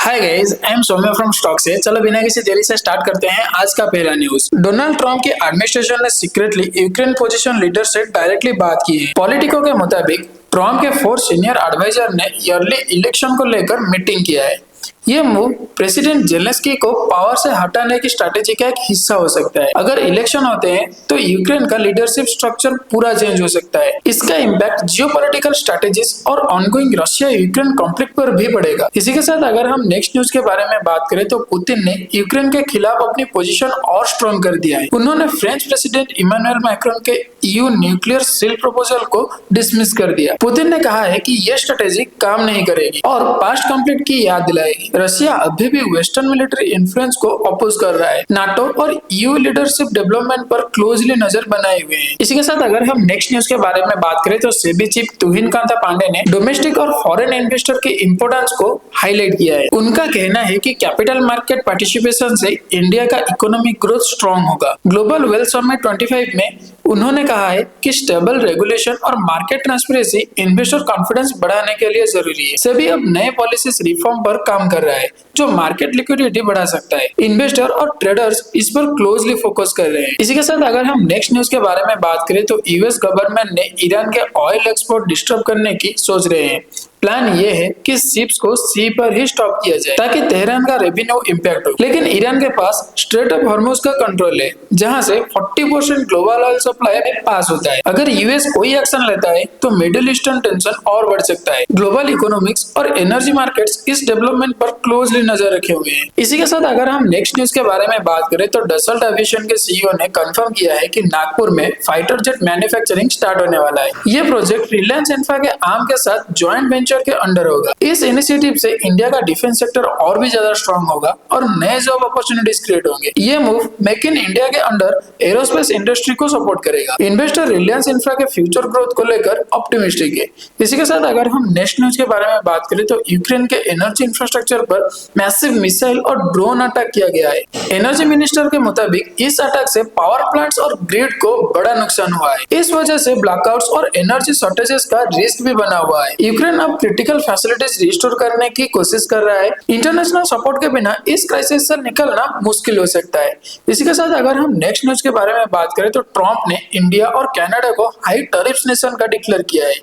Hi guys, I am Saumya from stock से। चलो बिना किसी देरी से स्टार्ट करते हैं आज का पहला न्यूज। डोनाल्ड ट्रंप की एडमिनिस्ट्रेशन ने सीक्रेटली यूक्रेन पोजीशन लीडर से डायरेक्टली बात की है। पॉलिटिको के मुताबिक ट्रंप के 4 सीनियर एडवाइजर ने ईयरली इलेक्शन को लेकर मीटिंग किया है। ये मूव प्रेसिडेंट जेलेंस्की को पावर से हटाने की स्ट्रेटेजी का एक हिस्सा हो सकता है। अगर इलेक्शन होते हैं तो यूक्रेन का लीडरशिप स्ट्रक्चर पूरा चेंज हो सकता है। इसका इम्पैक्ट जियोपॉलिटिकल स्ट्रेटेजीज और ऑनगोइंग रशिया यूक्रेन कॉन्फ्लिक्ट पर भी पड़ेगा। इसी के साथ अगर हम नेक्स्ट न्यूज के बारे में बात करें तो पुतिन ने यूक्रेन के खिलाफ अपनी पोजीशन और स्ट्रॉन्ग कर दिया है। उन्होंने फ्रेंच प्रेसिडेंट इमैनुअल मैक्रोन के ईयू न्यूक्लियर सील प्रपोजल को डिसमिस कर दिया। पुतिन ने कहा है कि यह स्ट्रेटेजी काम नहीं करेगी और पास्ट कॉन्फ्लिक्ट की याद दिलाएगी। रशिया अभी भी वेस्टर्न मिलिट्री इन्फ्लुएंस को अपोज कर रहा है। नाटो और ईयू लीडरशिप डेवलपमेंट पर क्लोजली नजर बनाए हुए हैं। इसी के साथ अगर हम नेक्स्ट न्यूज के बारे में बात करें तो सेबी चीफ तुहिन कांता पांडे ने डोमेस्टिक और फॉरेन इन्वेस्टर के इंपोर्टेंस को हाईलाइट किया है। उनका कहना है कि कैपिटल मार्केट पार्टिसिपेशन से इंडिया का इकोनॉमिक ग्रोथ स्ट्रॉन्ग होगा। ग्लोबल वेल्थ समिट 25 में उन्होंने कहा है कि स्टेबल रेगुलेशन और मार्केट ट्रांसपेरेंसी इन्वेस्टर कॉन्फिडेंस बढ़ाने के लिए जरूरी है। सेबी अब नए पॉलिसीज रिफॉर्म पर काम कर रहा है जो मार्केट लिक्विडिटी बढ़ा सकता है। इन्वेस्टर और ट्रेडर्स इस पर क्लोजली फोकस कर रहे हैं। इसी के साथ अगर हम नेक्स्ट न्यूज के बारे में बात करें तो यूएस गवर्नमेंट ने ईरान के ऑयल एक्सपोर्ट डिस्टर्ब करने की सोच रहे हैं। प्लान ये है कि शिप्स को सी पर ही स्टॉप किया जाए ताकि तेहरान का रेवेन्यू इंपैक्ट हो। लेकिन ईरान के पास स्ट्रेट ऑफ हॉर्मुज का कंट्रोल है जहां से 40% ग्लोबल ऑयल सप्लाई पास होता है। अगर यूएस कोई एक्शन लेता है तो मिडिल ईस्टर्न टेंशन और बढ़ सकता है। ग्लोबल इकोनॉमिक्स और एनर्जी मार्केट्स इस डेवलपमेंट पर क्लोजली नजर रखे हुए हैं। इसी के साथ अगर हम नेक्स्ट न्यूज के बारे में बात करें तो डसल्ट एविएशन के सीईओ ने कंफर्म किया है कि नागपुर में फाइटर जेट मैन्युफैक्चरिंग स्टार्ट होने वाला है। ये प्रोजेक्ट रिलायंस इंफ्रा के आर्म के साथ ज्वाइंट वेंचर के अंडर होगा। इस इनिशिएटिव से इंडिया का डिफेंस सेक्टर और भी ज्यादा स्ट्रांग होगा और नए जॉब अपॉर्चुनिटीज क्रिएट होंगे। ये मूव मेक इन इंडिया के अंडर एरोस्पेस इंडस्ट्री को सपोर्ट करेगा। इन्वेस्टर रिलायंस इंफ्रा के फ्यूचर ग्रोथ को लेकर ऑप्टिमिस्टिक है। इसी के साथ अगर हम नेक्स्ट न्यूज के बारे में बात करें तो यूक्रेन के एनर्जी इंफ्रास्ट्रक्चर पर मैसिव मिसाइल और ड्रोन अटैक किया गया है। एनर्जी मिनिस्टर के मुताबिक इस अटैक से पावर प्लांट्स और ग्रिड को बड़ा नुकसान हुआ है। इस वजह से ब्लैकआउट्स और एनर्जी शॉर्टेजेस का रिस्क भी बना हुआ है। यूक्रेन अब क्रिटिकल फैसिलिटीज रिस्टोर करने की कोशिश कर रहा है। इंटरनेशनल सपोर्ट के बिना इस क्राइसिस से निकलना मुश्किल हो सकता है। इसी के साथ अगर हम नेक्स्ट न्यूज के बारे में बात करें तो ट्रंप ने इंडिया और कनाडा को हाई टैरिफ्स नेशन का डिक्लेयर किया है।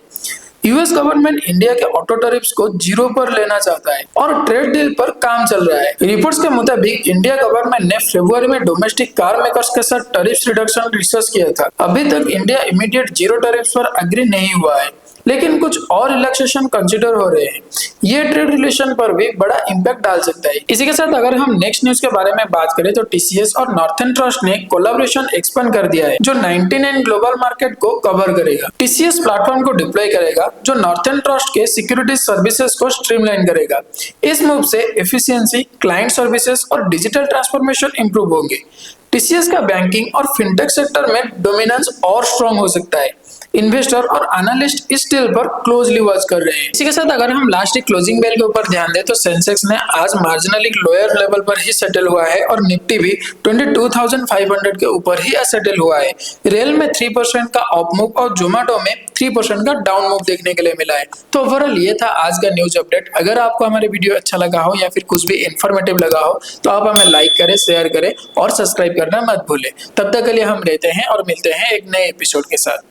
यूएस गवर्नमेंट इंडिया के ऑटो टैरिफ्स को 0 पर लेना चाहता है और ट्रेड डील पर काम चल रहा है। रिपोर्ट्स के मुताबिक इंडिया गवर्नमेंट ने फरवरी में डोमेस्टिक कार मेकर्स के साथ टैरिफ्स रिडक्शन डिस्कस किया था। अभी तक इंडिया इमीडिएट 0 टैरिफ्स पर एग्री नहीं हुआ है, लेकिन कुछ और रिलैक्सेशन कंसीडर हो रहे हैं। ये ट्रेड रिलेशन पर भी बड़ा इंपैक्ट डाल सकता है। इसी के साथ अगर हम नेक्स्ट न्यूज के बारे में बात करें तो टीसीएस और नॉर्थर्न ट्रस्ट ने कोलैबोरेशन एक्सपेंड कर दिया है जो 99 ग्लोबल मार्केट को कवर करेगा। टीसीएस प्लेटफॉर्म को डिप्लॉय करेगा जो नॉर्थर्न ट्रस्ट के सिक्योरिटी सर्विसेज को स्ट्रीमलाइन करेगा। इस मूव से एफिशिएंसी, क्लाइंट सर्विसेज और डिजिटल ट्रांसफॉर्मेशन इंप्रूव होंगे। टीसीएस का बैंकिंग और फिनटेक सेक्टर में डोमिनेंस और स्ट्रॉन्ग हो सकता है। इन्वेस्टर और एनालिस्ट इस डील पर क्लोजली वॉच कर रहे हैं। इसी के साथ अगर हम लास्ट एक क्लोजिंग बेल के ऊपर ध्यान दें तो सेंसेक्स ने आज मार्जिनली लोअर लेवल पर ही सेटल हुआ है और निफ्टी भी 22,500 के ऊपर ही सेटल हुआ है। रेल में 3% का अप मूव और जोमेटो में 3% का डाउन मूव देखने के लिए मिला है। तो ओवरऑल ये था आज का न्यूज अपडेट। अगर आपको हमारे वीडियो अच्छा लगा हो या फिर कुछ भी इंफॉर्मेटिव लगा हो तो आप हमें लाइक करें, शेयर करें और सब्सक्राइब करना मत भूलें। तब तक के लिए हम रहते हैं और मिलते हैं एक नए एपिसोड के साथ।